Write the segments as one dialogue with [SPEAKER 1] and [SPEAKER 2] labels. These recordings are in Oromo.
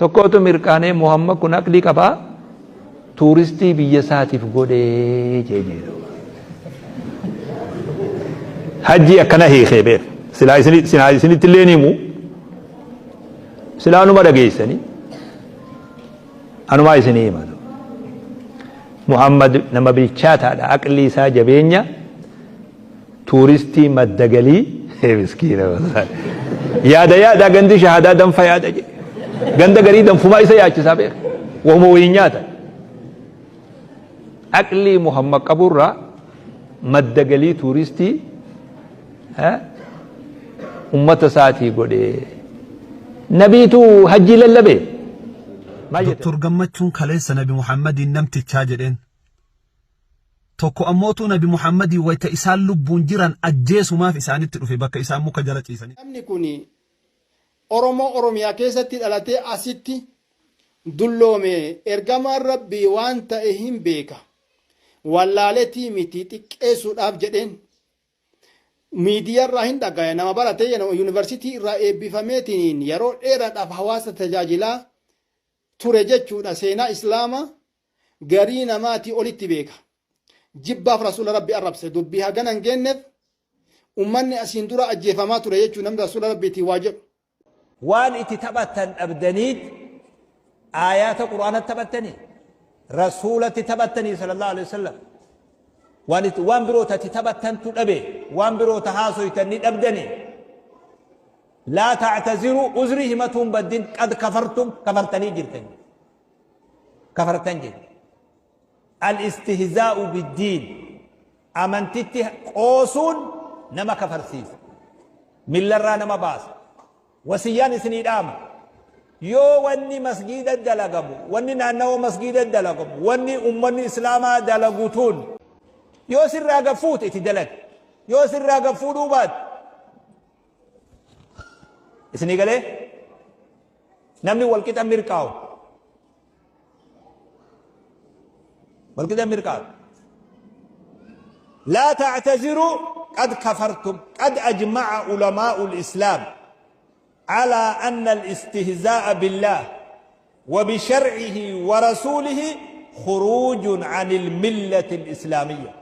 [SPEAKER 1] tokkotu mirkaanee Muhammad kun aqlii qabaa tuuristii biyya isaatiif godhee jeejeedha. Hajji akkana hiikee beek silaa isinitti illee ni himu silaa numa dhageessanii anumaa isinii himatu. Muhammad nama bilchaataadha aqlii isaa jabeenya tuuristii madda galii miskiina yaada gandi shahaadaa danfa yaada je ganda garii danfumaa isa yaachisaa beek wahuma wayii nyaata aqlii Muhammad qaburraa madda galii tuuristii ummata isaatii godhee nabiitu hajjii lallabe.
[SPEAKER 2] Dr. Gammachuun kaleessa Nabi Muhammadiin namtichaa jedheen tokko ammootu Nabi Muhammadii wayita isaan lubbuun jiran ajjeesumaaf isaanitti dhufe bakka isaan muka jala ciisanii.
[SPEAKER 3] Namni kun Oromiyaa keessatti dhalatee asitti dulloome ergamaan Rabbii waan ta'e hin beeka wallaaletii miti xiqqeessuudhaaf jedheen miidiyaarraa hin dhaga'e nama baratee yuunivarsiitii irraa eebbifameetiin yeroo dheeraadhaaf hawaasa tajaajilaa ture jechuudha. Seenaa islaamaa garii namaatii olitti beeka. Jibbaaf rasuula rabbii arrabse dubbii hagana hin geenneef ummanni asiin dura ajjeefamaa ture jechuun namni rasuula rabbiitii waa jedhu.
[SPEAKER 4] Waan itti taphatan dhabdaniit aayaata quraanatti taphattanii rasuulatti taphattanii sallallahu alaihi wasallam waan biroota itti taphattantu dhabe waan biroota haasoytanii dhabdanii. لا تعتذروا أزري همتهم بدين قد كفرتم كفرتني جرتني كفرتني جرت الاستهزاء بالدين أمنتت قوسون نما كفرسيس من لرا نما باس وسيان سنيد آما يو وني مسجد الدلقبو وني نانو مسجد الدلقبو وني أمني إسلاما دلقوتون يو سر راقفوت اتدلق يو سر راقفوت وباد isni galee namni walqixa mirqaawu لا تعتذروا قد كفرتم قد أجمع علماء الإسلام على أن الاستهزاء بالله وبشرعه ورسوله خروج عن الملة الإسلامية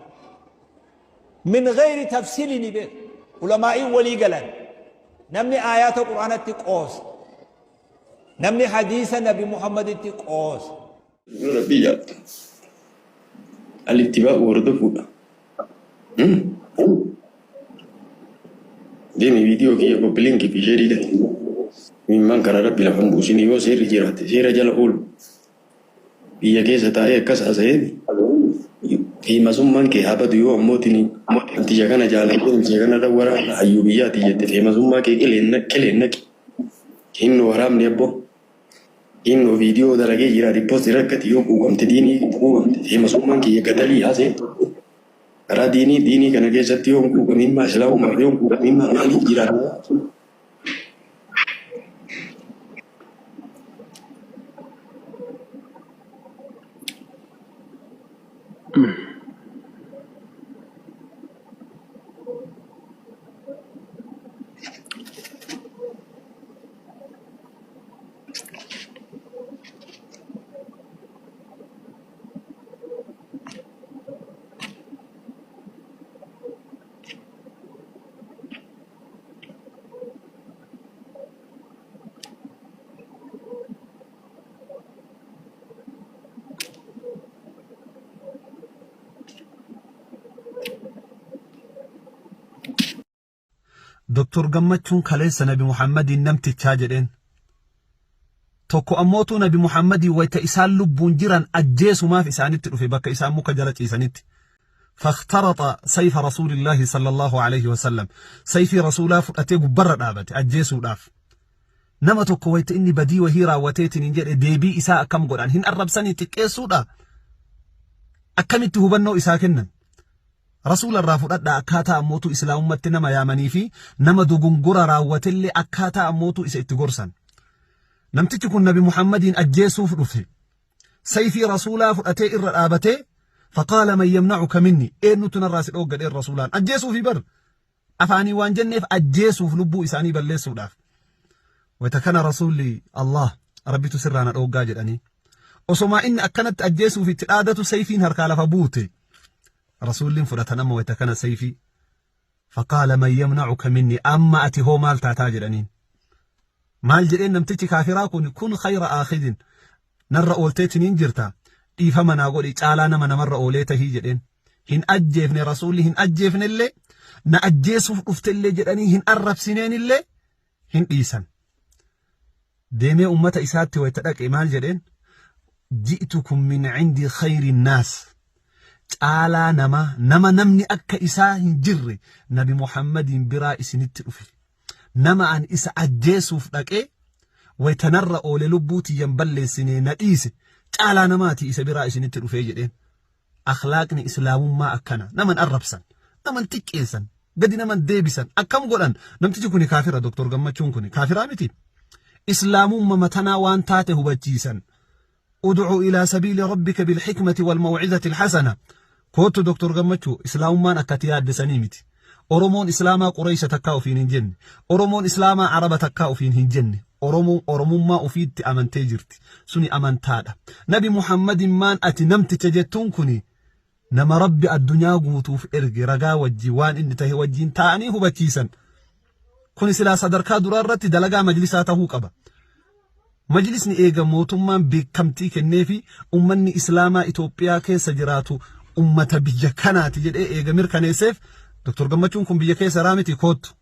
[SPEAKER 4] من غير تفصيل به علماء ولي قلن نمني آيات القرآن تقوس نمني حديث النبي محمد تقوس
[SPEAKER 5] ربيات الاتباع وردفودا ديمي فيديو كي يكو بلينكي في جريدة ممن كان ربي لهم بوسيني وسير جيرات سير جلقول بيا كيسة تاريخ كسا سيدي في مزمان كي هابد يو موتني انت جاكنا جالك انت جاكنا دورا ايوبيات يجد في مزمان كي كلينك انو ورام نيبو انو فيديو درجة جرا ريبوست ركت يو قومت ديني قومت في مزمان كي يقتلي هذا را ديني كان كيسة يوم قومين ما سلاو ما يوم قومين ما مالي جرا
[SPEAKER 2] دكتور Gammachuun kaleessa Nabi Muhammadiin namtichaa jedheen tokko ammootu Nabi Muhammadii wayita isaan lubbuun jiran ajjeesumaaf isaanitti dhufe bakka isaan muka jala ciisanitti فاخترط سيف رسول الله صلى الله عليه وسلم سيف رسوله فأتي ببر دابت أجيسو داف نما tokko wayita inni badii wahii raawwateetiin hin jedhe deebii isaa akkam godhan hin arrabsanii xiqqeessuudha akkamitti hubannoo isaa kennan رسول الله فددا اكاتا اموتو اسلاممت نما يامني في نما دوغونغورا راوتلي اكاتا اموتو اسيت غورسن نمتي كون نبي محمد اجيسو فدفه سيفي رسولا فدتي الرابته فقال من يمنعك مني انو تنراس اوغد الرسولان اجيسو في بر افاني وان جنف اجيسو فلبو اساني بلسو داف وتكن رسول الله ربي تسرانا أوجا جدني وسما إن أكنت أجيسو في تلادة سيفين هركالة فبوتي رسول فرتنا ويتكن سيفي فقال من يمنعك مني أما أتي هو مال تعتاجرنين مال جرين نمتتي كافراكون كن خير آخذ نرى أولتيتنين جرتا إيفما نقول إتعالانا من مرة أوليته جرين هن أجيفني رسولي هن أجيفني اللي نأجيسو فقفت اللي جراني هن أرب سنين اللي هن إيسان ديمي أمة إساتي ويتدك إيمان جرين جئتكم من عندي خير الناس تعالى نما نمني أكا إساه جري نبي محمد برا إسنت أفي نما أن إسا أجيسو فلك ويتنرى أولي لبوتي ينبلي سنين نئيسي تعالى نماتي إسا برا إسنت أفي جرين أخلاقني إسلام ما أكنا نمن أربسن نمن تكيسن قد نمن ديبسن أكم قولن نمتجي كوني كافرة دكتور قمتشون كوني كافرة متي إسلام ما متنا وان تاته بجيسن ادعو إلى سبيل ربك بالحكمة والموعظة الحسنة كوتو دكتور قمتشو إسلام ما أكتياد دسانيمتي أورمون إسلاما قريش تكاو فين جن أورمون إسلاما عرب تكاو فين جن أورمون ما أفيد أمن تجرتي سني أمن تادا نبي محمد مان أتي نمت تجتون كوني نما ربي الدنيا قوتوف إرقي رقا وجيوان إن تهي وجين تاني هو بتيسن كوني سلا صدركا درارتي دلقا مجلساته قبا مجلسني إيغا موتمان بكمتي كنيفي أمني إسلاما إتوبيا كيس جراتو أمة بيجا كانت جد إيغا ميركاني سيف دكتور قمتشون كن بيجا كيس رامتي كوت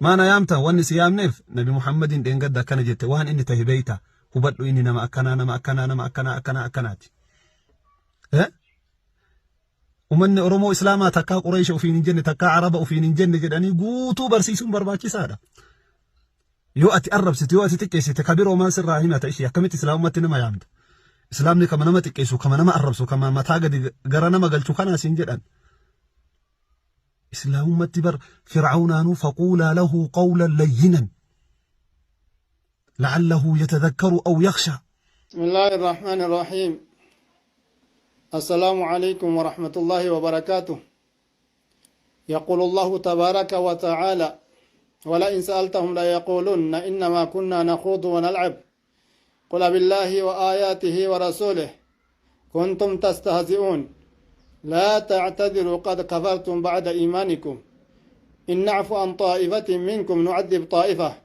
[SPEAKER 2] ما نيامتا واني سيام نيف نبي محمد إن قد كان جدت وان إني تهي بيتا هبادو إني نما أكنا أكناتي ومن أورمو إسلاما تكا قريش وفين جنة تكا عرب وفين جنة جداني قوتو برسيسون برباكي سادا يو أتي أرب ستي يو أتي تكيسي تكبير وما سر راهينا تأشي كمت إسلام متنا ما يعمد إسلامني كما نما تكيسو كما نما أربسو كما متاقد قرانا ما قلتو كانا سنجدان إسلام متبر فرعونانو فقولا له قولا لينا لعله يتذكر أو يخشى.
[SPEAKER 3] بسم الله الرحمن الرحيم. السلام عليكم ورحمة الله وبركاته. يقول الله تبارك وتعالى ولئن سألتهم ليقولن إنما كنا نخوض ونلعب قل بالله وآياته ورسوله كنتم تستهزئون لا تعتذروا قد كفرتم بعد إيمانكم إن نعفو عن طائفة منكم نعذب طائفة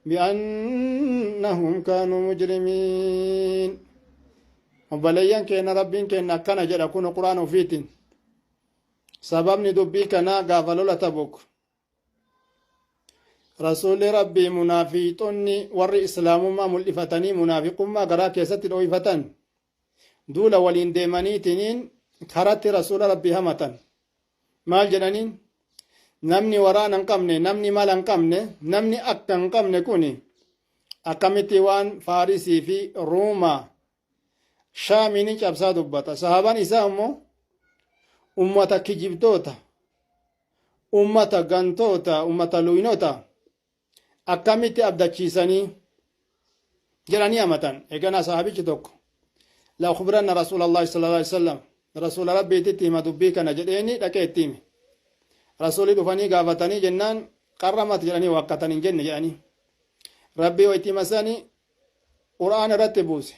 [SPEAKER 3] بأنهم كانوا مجرمين. وبليان كان ربين كان كان جرى كون قرآن فيتين سببني دبي كنا غافلوا لتبوك رسول ربي منافقوني ور إسلام ما ملفتني منافق ما غرا كيست الأويفتن دول ولين ديماني تنين كرت رسول ربي همتن مال جنانين نمني ورانا نقمني نمني مال نقمني نمني أكتن نقمني كوني أكمتي وان فارسي في روما شاميني جابسا دبتا صحابان إسامو أمتا كجبتوتا أمتا غنتوتا أمتا لوينوتا أكمتي أبدا تشيساني جراني أمتان إيقانا صحابي جتوك لا أخبرنا رسول الله صلى الله عليه وسلم رسول ربي تتيما دبيك نجديني لكيتيمي رسولي دفاني قافتاني جنان قرمت جراني وقتاني جن يعني ربي ويتيمساني قرآن رتبوسي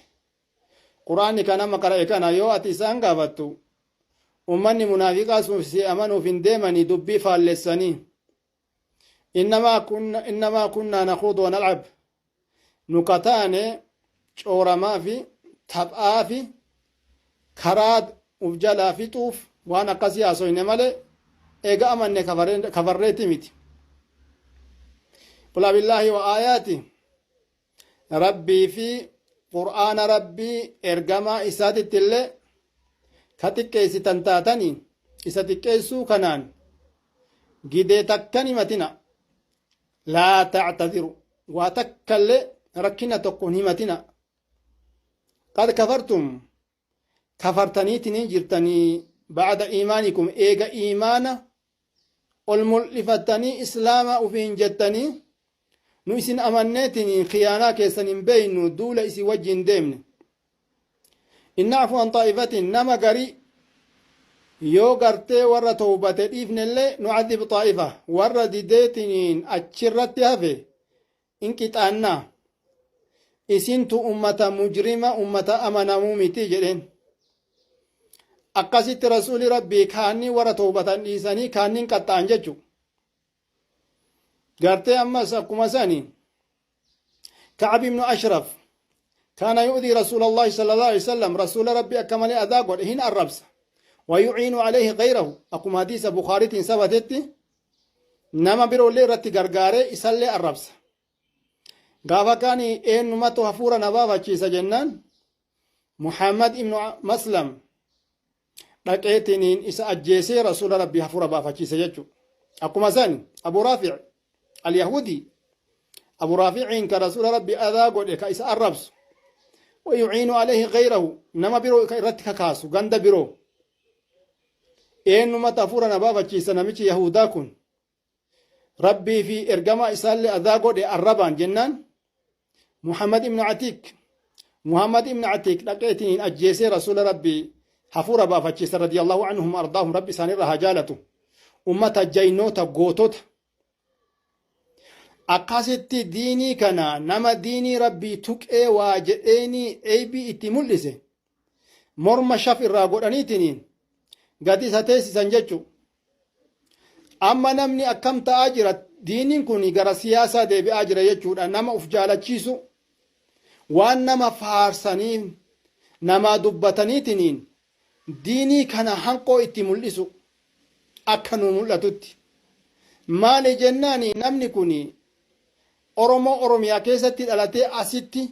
[SPEAKER 3] قرآن كان مقرأ كان يو أتيسان قافتو أمني منافقا سوفسي أمنوا في ديماني دبي فالساني إنما كنا نخوض ونلعب نكتان شورما في تبعا في كراد وفجلا في طوف وانا قسي أسوين مالي إيقا أمني كفريتي ميتي قل بالله وآياتي ربي في قرآن ربي إرقما إساتي اللي كتكيسي تنتاتني إساتكيسو كنان جديتك كلمتنا لا تعتذروا واتكل ركنا تكون همتنا قد كفرتم كفرتني جرتني بعد إيمانكم إيجا إيمانا والملفتني إسلاما وفين جتني نوسن أمنيتني خيانا كيسن بين دولة إسي وجين ديمن إن نعفو عن طائفة نما قري يو قرتي ورى توبة إفن اللي نعذب طائفة ورى ديديتنين أتشرت هفي إنك تأنا isintu ummata mujrima ummata amanamuu miti jedheen akkasitti rasuuli rabbii kaanni warra toobatan dhiisanii kaannin qaxxaan jechu gartee ammas akkuma sani كعب بن أشرف كان يؤذي رسول الله صلى الله عليه وسلم رسول ربي أكمل أذاق ودهين الربس ويعين عليه غيره أقوم حديث بخاري ثبتت نما برو لي رتي غرغاري يسلي الربس غافا كان إن نمتو هفورا نبابا چيسا جنان محمد بن مسلم لقيتنين إسا أجيسي رسول ربي هفورا بافا چيسا جيچو أقوم ساني أبو رافع اليهودي أبو رافع كرسول ربي أذا قد كيس الربس ويعين عليه غيره نما برو كيرتك كاسو غند برو إنما تفورنا بابا كيس نمشي يهودا كن ربي في إرجما إسال أذا قد الربان جنان محمد بن عتيك لقيتني أجيسي رسول ربي حفور بابا كيس رضي الله عنهم أرضاهم ربي سانير هجالته أمة جينوتا غوتوت akkasitti diinii kana nama diinii rabbii tuqee waa jedheeni eebii itti mul'ise morma shaf irraa godhaniitiniin gadi isa teessisan jechu amma namni akkam ta'aa jira diiniin kun gara siyaasaa deebi'aa jira jechuudha nama uf jaalachiisu waan nama faarsanii nama dubbataniitiniin diinii kana hanqoo itti mul'isu akka nu mul'atutti maali jennaani namni kun Oromoo Oromiyaa keessatti dhalatee asitti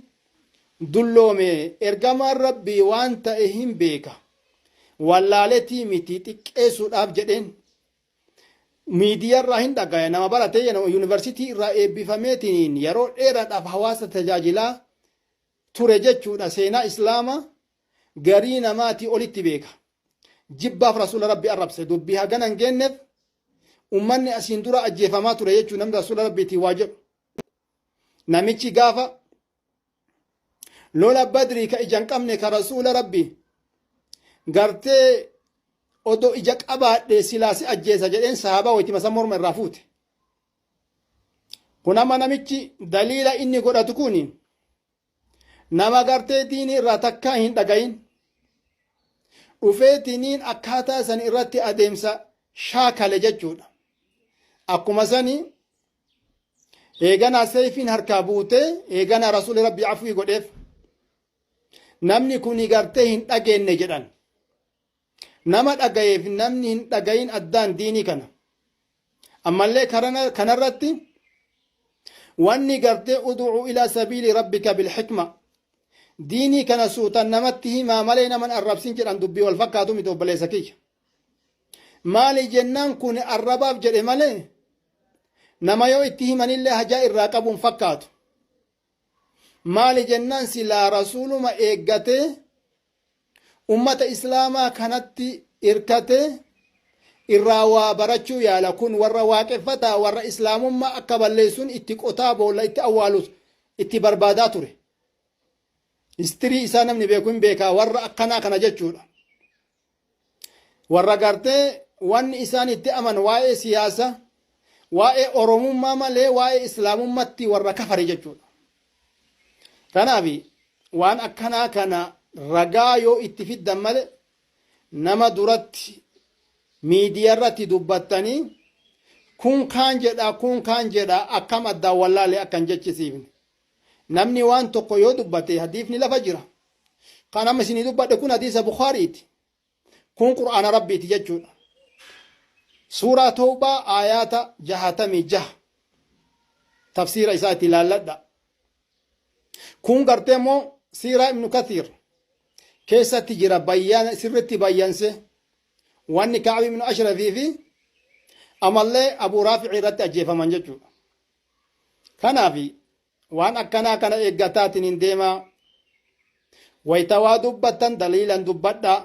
[SPEAKER 3] dulloome ergamaan rabbii waan ta'e hin beeka wallaaletii miti xiqqeessuudhaaf jedheen miidiyaarraa hin dhagaya nama baratee yuunivarsiitii irraa eebbifameetiin yeroo dheeraadhaaf hawaasa tajaajilaa ture jechuudha seenaa islaamaa garii namaatii olitti beeka jibbaaf rasuula rabbii arrabse dubbii hagana hin geenneef ummanni asiin dura ajjeefamaa ture jechuu namni rasuula rabbiitii waa jedhu namichi gaafa lola badrii ka ija hin qabne ka rasuula rabbi gartee odo ija qabaadhe silaasi ajjeesa jedheen sahaabaa waytima san morma irraa fuute kun amma namichi daliila inni godhatu kun nama gartee diini irraa takkaa hin dhagayin dhufeetiniin akkaataa san irratti adeemsa shaakale jechuudha akkuma sanii eegana seefiin harkaa buute eegana rasuuli rabbii afwii godheef namni kun gartee hin dhageenne jedhan nama dhagayeef namni hin dhagayin addaan diinii kana ammallee kanarratti wanni gartee ud'u ilaa sabiili rabbika bilhikma diinii kana suutan namatti himaa malee naman arrabsin jedhan dubbii wal fakkaatu miti obboleessa kiyya maali jennaan kun arrabaaf jedhe malee nama yoo itti himanillee hajaa irraa qabuun fakkaatu maali jennaan silaa rasuuluma eeggatee ummata islaamaa kanatti irkatee irraa waa barachuu yaala kun warra waaqeffataa warra islaamummaa akka balleessuun itti qotaa boolla itti awwaalus itti barbaadaa ture istirii isaa namni beeku hin beekaa warra akkanaa kana jechuudha warra gartee wanni isaan itti aman waa'ee siyaasa waa'ee oromummaa malee waa'ee islaamummaatti warra kafare jechuudha kanaaf waan akkanaa kana ragaa yoo itti fiddan malee nama duratti miidiyaarratti dubbattanii kun kaan jedha akkam addaan wallaalee akkan jechisiifne namni waan tokko yoo dubbate hadiifni lafa jira kan amma isinii dubbadhe kun hadiisa bukhaariiti kun qur'aana rabbiiti jechuudha suuraa tawbaa aayaata 66 tafsiira isaatti ilaalladha kun gartee immoo siiraa ibnu kathiir keessatti jira sirritti bayyanse wanni Ka'ab ibn Ashrafii fi amallee Abu Raafi'i irratti ajjeefaman jechuudha kanaaf waan akkanaa kana eeggataatiin hin deemaa waytawaa dubbattan daliilan dubbadhaa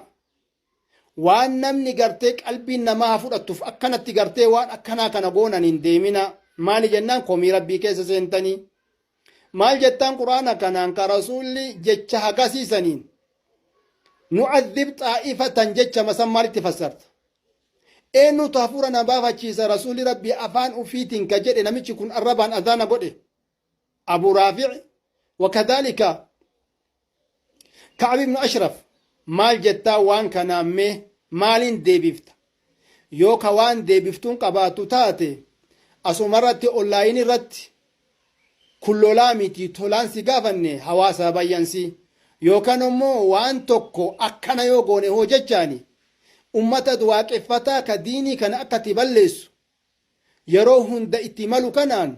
[SPEAKER 3] waan namni gartee qalbiin namaa fudhatuuf akkanatti gartee waan akkanaa kana goonan hin deemina maali jennaan komii rabbii keessa seentanii maal jettaan quraana kanaan ka rasuulli jecha hagasiisaniin nu'adhib xaa'ifatan jecha masan maalitti fassarta eenyutu hafuura na baafachiisa rasuulli rabbii afaan ufiitiin ka jedhe namichi kun arrabaan adhaana godhe abu raafi'i وكذلك كعب بن أشرف مال جتا وان كان أمي مالين ديبفت يوكا وان ديبفتون قباتو تاتي أسومرت أولاين رت كل لامتي تولانسي غافني حواسا بيانسي يوكا نمو وان توكو أكنا يوغوني هو ججاني أمتا دواقفتا كديني كان أكتي بلسو يروهن دا اتمالو كنان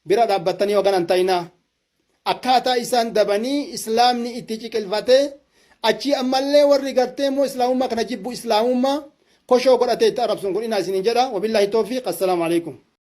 [SPEAKER 3] برا دابتني وغنان تاينا akkaataa isaan dabanii islaamni itti ciqilfate achi ammallee warri gartee immoo islaamummaa kana jibbu islaamummaa koshoo godhatee itti arrabsuun kun inaa isinin jedha wabillaahi tawfiiq assalaamu alaikum